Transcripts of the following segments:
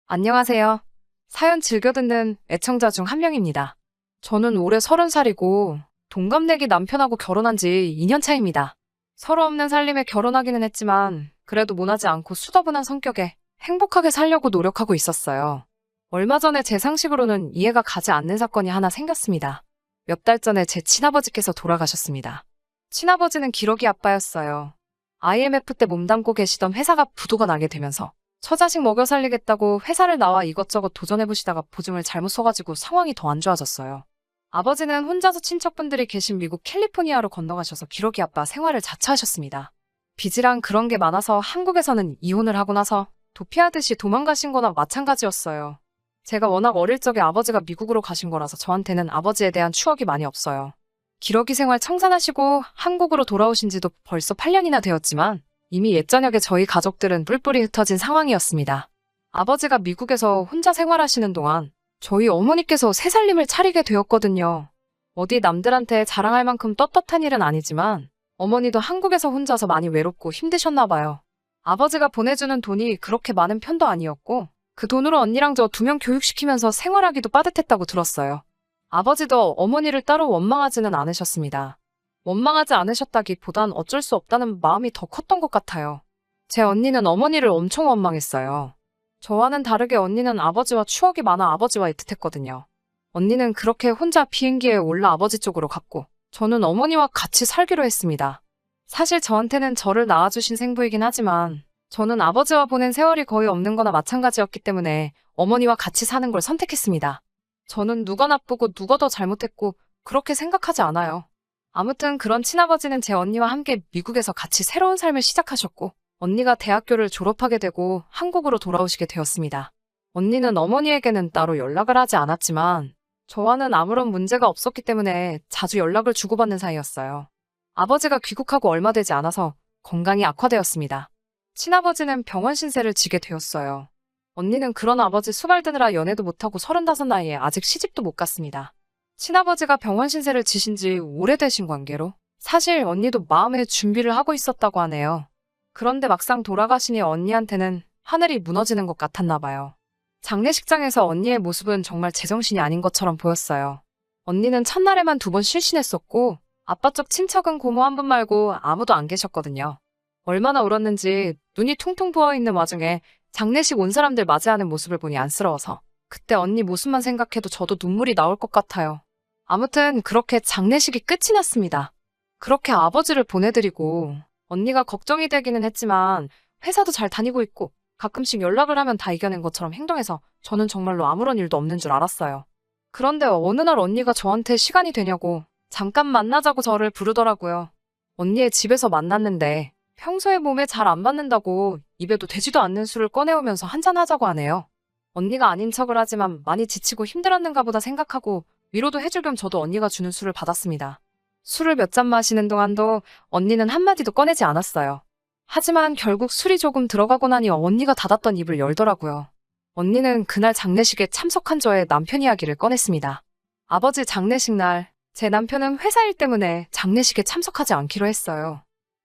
안녕하세요. 사연 즐겨 듣는 애청자 중 한 명입니다. 저는 올해 30살이고 동갑내기 남편하고 결혼한 지 2년 차입니다. 서로 없는 살림에 결혼하기는 했지만 그래도 모나지 않고 수더분한 성격에 행복하게 살려고 노력하고 있었어요. 얼마 전에 제 상식으로는 이해가 가지 않는 사건이 하나 생겼습니다. 몇 달 전에 제 친아버지께서 돌아가셨습니다. 친아버지는 기러기 아빠였어요. IMF 때 몸담고 계시던 회사가 부도가 나게 되면서 처자식 먹여 살리겠다고 회사를 나와 이것저것 도전해보시다가 보증을 잘못 써가지고 상황이 더 안 좋아졌어요. 아버지는 혼자서 친척분들이 계신 미국 캘리포니아로 건너가셔서 기러기 아빠 생활을 자처하셨습니다. 빚이랑 그런 게 많아서 한국에서는 이혼을 하고 나서 도피하듯이 도망가신 거나 마찬가지였어요. 제가 워낙 어릴 적에 아버지가 미국으로 가신 거라서 저한테는 아버지에 대한 추억이 많이 없어요. 기러기 생활 청산하시고 한국으로 돌아오신 지도 벌써 8년이나 되었지만 이미 옛저녁에 저희 가족들은 뿔뿔이 흩어진 상황이었습니다. 아버지가 미국에서 혼자 생활하시는 동안 저희 어머니께서 새 살림을 차리게 되었거든요. 어디 남들한테 자랑할 만큼 떳떳한 일은 아니지만 어머니도 한국에서 혼자서 많이 외롭고 힘드셨나 봐요. 아버지가 보내주는 돈이 그렇게 많은 편도 아니었고 그 돈으로 언니랑 저 2명 교육시키면서 생활하기도 빠듯했다고 들었어요. 아버지도 어머니를 따로 원망하지는 않으셨습니다. 원망하지 않으셨다기보단 어쩔 수 없다는 마음이 더 컸던 것 같아요. 제 언니는 어머니를 엄청 원망했어요. 저와는 다르게 언니는 아버지와 추억이 많아 아버지와 애틋했거든요. 언니는 그렇게 혼자 비행기에 올라 아버지 쪽으로 갔고 저는 어머니와 같이 살기로 했습니다. 사실 저한테는 저를 낳아주신 생부이긴 하지만 저는 아버지와 보낸 세월이 거의 없는 거나 마찬가지였기 때문에 어머니와 같이 사는 걸 선택했습니다. 저는 누가 나쁘고 누가 더 잘못했고 그렇게 생각하지 않아요. 아무튼 그런 친아버지는 제 언니와 함께 미국에서 같이 새로운 삶을 시작하셨고 언니가 대학교를 졸업하게 되고 한국으로 돌아오시게 되었습니다. 언니는 어머니에게는 따로 연락을 하지 않았지만 저와는 아무런 문제가 없었기 때문에 자주 연락을 주고받는 사이였어요. 아버지가 귀국하고 얼마 되지 않아서 건강이 악화되었습니다. 친아버지는 병원 신세를 지게 되었어요. 언니는 그런 아버지 수발드느라 연애도 못하고 35 나이에 아직 시집도 못 갔습니다. 친아버지가 병원 신세를 지신 지 오래되신 관계로 사실 언니도 마음의 준비를 하고 있었다고 하네요. 그런데 막상 돌아가시니 언니한테는 하늘이 무너지는 것 같았나 봐요. 장례식장에서 언니의 모습은 정말 제정신이 아닌 것처럼 보였어요. 언니는 첫날에만 2번 실신했었고 아빠 쪽 친척은 고모 한 분 말고 아무도 안 계셨거든요. 얼마나 울었는지 눈이 퉁퉁 부어있는 와중에 장례식 온 사람들 맞이하는 모습을 보니 안쓰러워서 그때 언니 모습만 생각해도 저도 눈물이 나올 것 같아요. 아무튼 그렇게 장례식이 끝이 났습니다. 그렇게 아버지를 보내드리고 언니가 걱정이 되기는 했지만 회사도 잘 다니고 있고 가끔씩 연락을 하면 다 이겨낸 것처럼 행동해서 저는 정말로 아무런 일도 없는 줄 알았어요. 그런데 어느 날 언니가 저한테 시간이 되냐고 잠깐 만나자고 저를 부르더라고요. 언니의 집에서 만났는데 평소에 몸에 잘 안 받는다고 입에도 되지도 않는 술을 꺼내오면서 한잔하자고 하네요. 언니가 아닌 척을 하지만 많이 지치고 힘들었는가 보다 생각하고 위로도 해줄 겸 저도 언니가 주는 술을 받았습니다. 술을 몇 잔 마시는 동안도 언니는 한마디도 꺼내지 않았어요. 하지만 결국 술이 조금 들어가고 나니 언니가 닫았던 입을 열더라고요. 언니는 그날 장례식에 참석한 저의 남편 이야기를 꺼냈습니다. 아버지 장례식 날 제 남편은 회사 일 때문에 장례식에 참석하지 않기로 했어요.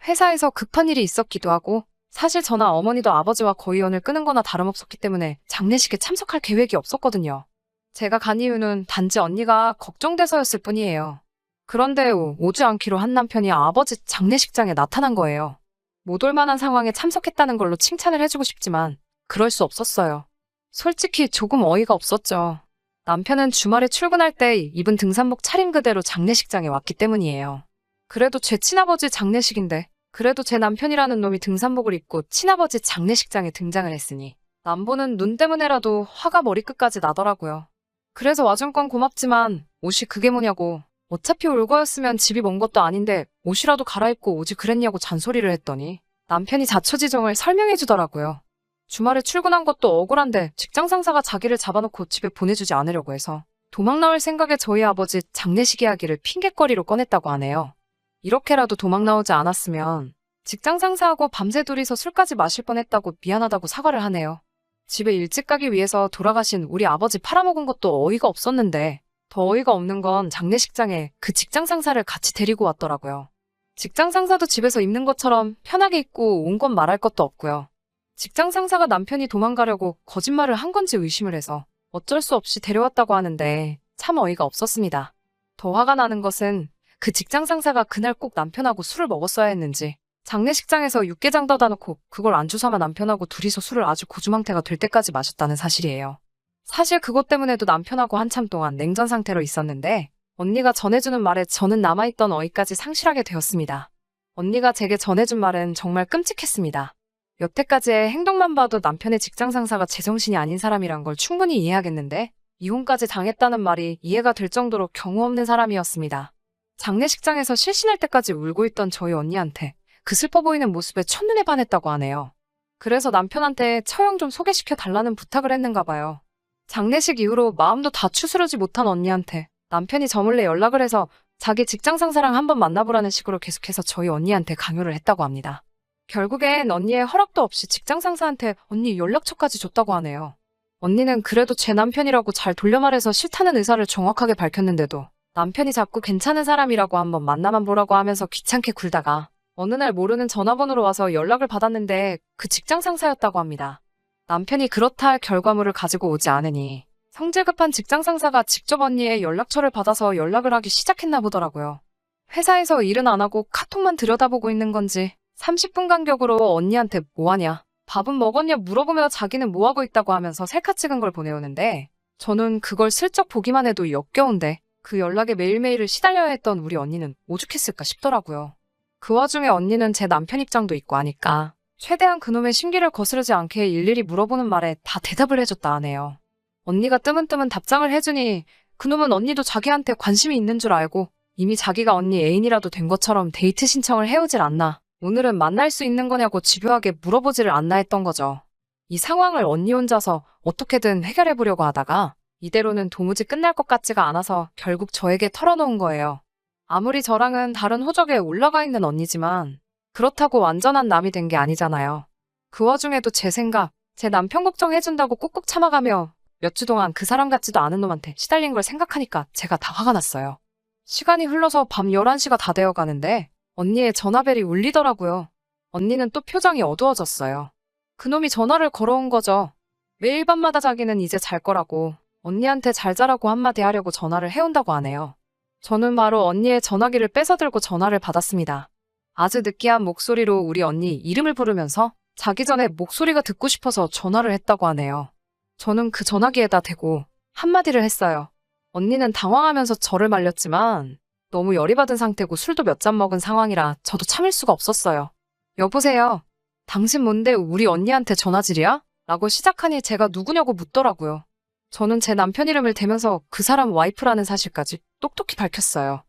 회사에서 급한 일이 있었기도 하고 사실 저나 어머니도 아버지와 거의연을 끊은 거나 다름없었기 때문에 장례식에 참석할 계획이 없었거든요. 제가 간 이유는 단지 언니가 걱정돼서였을 뿐이에요. 그런데 오지 않기로 한 남편이 아버지 장례식장에 나타난 거예요. 못 올 만한 상황에 참석했다는 걸로 칭찬을 해주고 싶지만 그럴 수 없었어요. 솔직히 조금 어이가 없었죠. 남편은 주말에 출근할 때 입은 등산복 차림 그대로 장례식장에 왔기 때문이에요. 그래도 제 친아버지 장례식인데 그래도 제 남편이라는 놈이 등산복을 입고 친아버지 장례식장에 등장을 했으니 남보는 눈 때문에라도 화가 머리끝까지 나더라고요. 그래서 와준 건 고맙지만 옷이 그게 뭐냐고 어차피 올 거였으면 집이 먼 것도 아닌데 옷이라도 갈아입고 오지 그랬냐고 잔소리를 했더니 남편이 자초지종을 설명해 주더라고요. 주말에 출근한 것도 억울한데 직장 상사가 자기를 잡아놓고 집에 보내주지 않으려고 해서 도망 나올 생각에 저희 아버지 장례식 이야기를 핑곗거리로 꺼냈다고 하네요. 이렇게라도 도망 나오지 않았으면 직장 상사하고 밤새 둘이서 술까지 마실 뻔했다고 미안하다고 사과를 하네요. 집에 일찍 가기 위해서 돌아가신 우리 아버지 팔아먹은 것도 어이가 없었는데 더 어이가 없는 건 장례식장에 그 직장 상사를 같이 데리고 왔더라고요. 직장 상사도 집에서 입는 것처럼 편하게 입고 온 건 말할 것도 없고요. 직장 상사가 남편이 도망가려고 거짓말을 한 건지 의심을 해서 어쩔 수 없이 데려왔다고 하는데 참 어이가 없었습니다. 더 화가 나는 것은 그 직장 상사가 그날 꼭 남편하고 술을 먹었어야 했는지 장례식장에서 육개장 떠다 놓고 그걸 안주 삼아 남편하고 둘이서 술을 아주 고주망태가 될 때까지 마셨다는 사실이에요. 사실 그것 때문에도 남편하고 한참 동안 냉전 상태로 있었는데 언니가 전해주는 말에 저는 남아있던 어이까지 상실하게 되었습니다. 언니가 제게 전해준 말은 정말 끔찍했습니다. 여태까지의 행동만 봐도 남편의 직장 상사가 제정신이 아닌 사람이란 걸 충분히 이해하겠는데 이혼까지 당했다는 말이 이해가 될 정도로 경우 없는 사람이었습니다. 장례식장에서 실신할 때까지 울고 있던 저희 언니한테 그 슬퍼 보이는 모습에 첫눈에 반했다고 하네요. 그래서 남편한테 처형 좀 소개시켜 달라는 부탁을 했는가 봐요. 장례식 이후로 마음도 다 추스르지 못한 언니한테 남편이 저 몰래 연락을 해서 자기 직장 상사랑 한번 만나보라는 식으로 계속해서 저희 언니한테 강요를 했다고 합니다. 결국엔 언니의 허락도 없이 직장 상사한테 언니 연락처까지 줬다고 하네요. 언니는 그래도 제 남편이라고 잘 돌려 말해서 싫다는 의사를 정확하게 밝혔는데도 남편이 자꾸 괜찮은 사람이라고 한번 만나만 보라고 하면서 귀찮게 굴다가 어느 날 모르는 전화번호로 와서 연락을 받았는데 그 직장 상사였다고 합니다. 남편이 그렇다 할 결과물을 가지고 오지 않으니 성질 급한 직장 상사가 직접 언니의 연락처를 받아서 연락을 하기 시작했나 보더라고요. 회사에서 일은 안 하고 카톡만 들여다보고 있는 건지 30분 간격으로 언니한테 뭐하냐, 밥은 먹었냐 물어보며 자기는 뭐하고 있다고 하면서 셀카 찍은 걸 보내오는데 저는 그걸 슬쩍 보기만 해도 역겨운데 그 연락에 매일매일을 시달려야 했던 우리 언니는 오죽했을까 싶더라고요. 그 와중에 언니는 제 남편 입장도 있고 하니까 최대한 그놈의 심기를 거스르지 않게 일일이 물어보는 말에 다 대답을 해줬다 하네요. 언니가 뜨문뜨문 답장을 해주니 그놈은 언니도 자기한테 관심이 있는 줄 알고 이미 자기가 언니 애인이라도 된 것처럼 데이트 신청을 해오질 않나, 오늘은 만날 수 있는 거냐고 집요하게 물어보지를 않나 했던 거죠. 이 상황을 언니 혼자서 어떻게든 해결해보려고 하다가 이대로는 도무지 끝날 것 같지가 않아서 결국 저에게 털어놓은 거예요. 아무리 저랑은 다른 호적에 올라가 있는 언니지만 그렇다고 완전한 남이 된 게 아니잖아요. 그 와중에도 제 생각, 제 남편 걱정해준다고 꾹꾹 참아가며 몇 주 동안 그 사람 같지도 않은 놈한테 시달린 걸 생각하니까 제가 다 화가 났어요. 시간이 흘러서 밤 11시가 다 되어 가는데 언니의 전화벨이 울리더라고요. 언니는 또 표정이 어두워졌어요. 그놈이 전화를 걸어온 거죠. 매일 밤마다 자기는 이제 잘 거라고 언니한테 잘 자라고 한마디 하려고 전화를 해온다고 하네요. 저는 바로 언니의 전화기를 뺏어들고 전화를 받았습니다. 아주 느끼한 목소리로 우리 언니 이름을 부르면서 자기 전에 목소리가 듣고 싶어서 전화를 했다고 하네요. 저는 그 전화기에다 대고 한마디를 했어요. 언니는 당황하면서 저를 말렸지만 너무 열이 받은 상태고 술도 몇 잔 먹은 상황이라 저도 참을 수가 없었어요. 여보세요. 당신 뭔데 우리 언니한테 전화질이야? 라고 시작하니 제가 누구냐고 묻더라고요. 저는 제 남편 이름을 대면서 그 사람 와이프라는 사실까지 똑똑히 밝혔어요.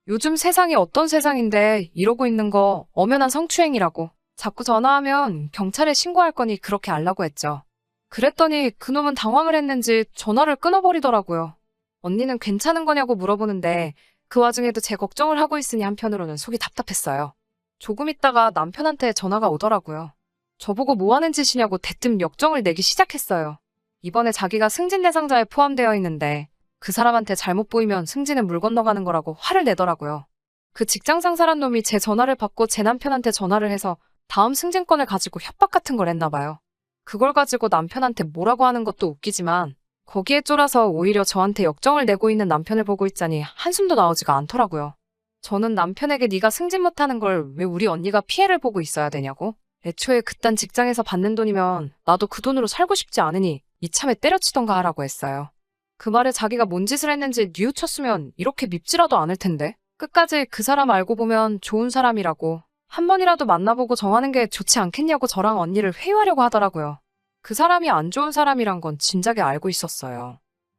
요즘 세상이 어떤 세상인데 이러고 있는 거 엄연한 성추행이라고. 자꾸 전화하면 경찰에 신고할 거니 그렇게 알라고 했죠. 그랬더니 그놈은 당황을 했는지 전화를 끊어버리더라고요. 언니는 괜찮은 거냐고 물어보는데 그 와중에도 제 걱정을 하고 있으니 한편으로는 속이 답답했어요. 조금 있다가 남편한테 전화가 오더라고요. 저보고 뭐 하는 짓이냐고 대뜸 역정을 내기 시작했어요. 이번에 자기가 승진 대상자에 포함되어 있는데 그 사람한테 잘못 보이면 승진은 물 건너가는 거라고 화를 내더라고요. 그 직장 상사란 놈이 제 전화를 받고 제 남편한테 전화를 해서 다음 승진권을 가지고 협박 같은 걸 했나 봐요. 그걸 가지고 남편한테 뭐라고 하는 것도 웃기지만 거기에 쫄아서 오히려 저한테 역정을 내고 있는 남편을 보고 있자니 한숨도 나오지가 않더라고요. 저는 남편에게 네가 승진 못하는 걸 왜 우리 언니가 피해를 보고 있어야 되냐고? 애초에 그딴 직장에서 받는 돈이면 나도 그 돈으로 살고 싶지 않으니 이참에 때려치던가 하라고 했어요. 그 말에 자기가 뭔 짓을 했는지 뉘우쳤으면 이렇게 밉지라도 않을 텐데 끝까지 그 사람 알고 보면 좋은 사람이라고 한 번이라도 만나보고 정하는 게 좋지 않겠냐고 저랑 언니를 회유하려고 하더라고요. 그 사람이 안 좋은 사람이란 건 진작에 알고 있었어요.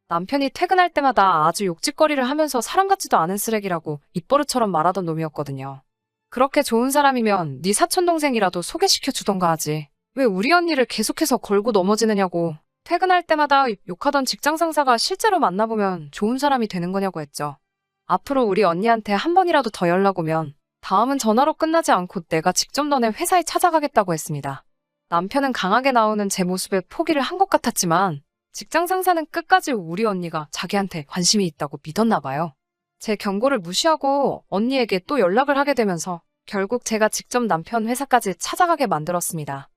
남편이 퇴근할 때마다 아주 욕짓거리를 하면서 사람 같지도 않은 쓰레기라고 입버릇처럼 말하던 놈이었거든요. 그렇게 좋은 사람이면 네 사촌동생이라도 소개시켜 주던가 하지. 왜 우리 언니를 계속해서 걸고 넘어지느냐고. 퇴근할 때마다 욕하던 직장 상사가 실제로 만나보면 좋은 사람이 되는 거냐고 했죠. 앞으로 우리 언니한테 한 번이라도 더 연락 오면 다음은 전화로 끝나지 않고 내가 직접 너네 회사에 찾아가겠다고 했습니다. 남편은 강하게 나오는 제 모습에 포기를 한 것 같았지만 직장 상사는 끝까지 우리 언니가 자기한테 관심이 있다고 믿었나 봐요. 제 경고를 무시하고 언니에게 또 연락을 하게 되면서 결국 제가 직접 남편 회사까지 찾아가게 만들었습니다.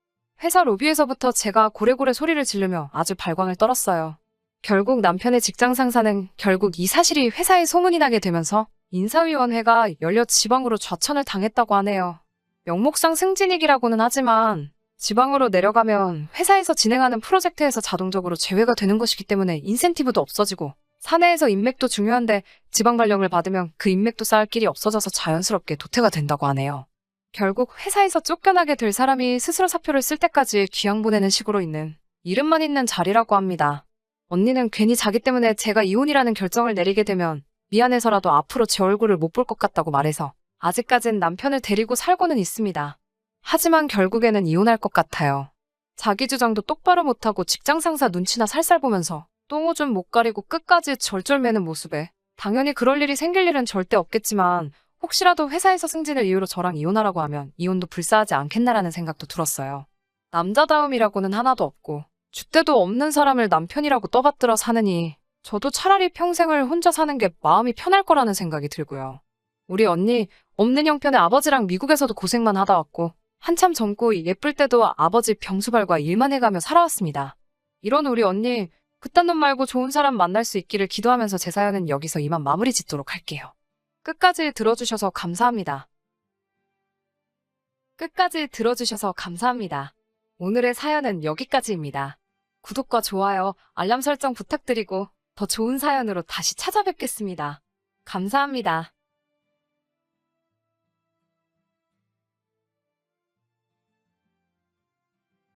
회사 로비에서부터 제가 고래고래 소리를 지르며 아주 발광을 떨었어요. 결국 남편의 직장 상사는 결국 이 사실이 회사에 소문이 나게 되면서 인사위원회가 열려 지방으로 좌천을 당했다고 하네요. 명목상 승진이기라고는 하지만 지방으로 내려가면 회사에서 진행하는 프로젝트에서 자동적으로 제외가 되는 것이기 때문에 인센티브도 없어지고 사내에서 인맥도 중요한데 지방 발령을 받으면 그 인맥도 쌓을 길이 없어져서 자연스럽게 도태가 된다고 하네요. 결국 회사에서 쫓겨나게 될 사람이 스스로 사표를 쓸 때까지 귀양 보내는 식으로 있는 이름만 있는 자리라고 합니다. 언니는 괜히 자기 때문에 제가 이혼이라는 결정을 내리게 되면 미안해서라도 앞으로 제 얼굴을 못 볼 것 같다고 말해서 아직까진 남편을 데리고 살고는 있습니다. 하지만 결국에는 이혼할 것 같아요. 자기 주장도 똑바로 못하고 직장 상사 눈치나 살살 보면서 똥오줌 못 가리고 끝까지 절절매는 모습에 당연히 그럴 일이 생길 일은 절대 없겠지만 혹시라도 회사에서 승진을 이유로 저랑 이혼하라고 하면 이혼도 불사하지 않겠나라는 생각도 들었어요. 남자다움이라고는 하나도 없고 줏대도 없는 사람을 남편이라고 떠받들어 사느니 저도 차라리 평생을 혼자 사는 게 마음이 편할 거라는 생각이 들고요. 우리 언니 없는 형편의 아버지랑 미국에서도 고생만 하다 왔고 한참 젊고 예쁠 때도 아버지 병수발과 일만 해가며 살아왔습니다. 이런 우리 언니 그딴 놈 말고 좋은 사람 만날 수 있기를 기도하면서 제 사연은 여기서 이만 마무리 짓도록 할게요. 끝까지 들어주셔서 감사합니다. 끝까지 들어주셔서 감사합니다. 오늘의 사연은 여기까지입니다. 구독과 좋아요, 알람 설정 부탁드리고 더 좋은 사연으로 다시 찾아뵙겠습니다. 감사합니다.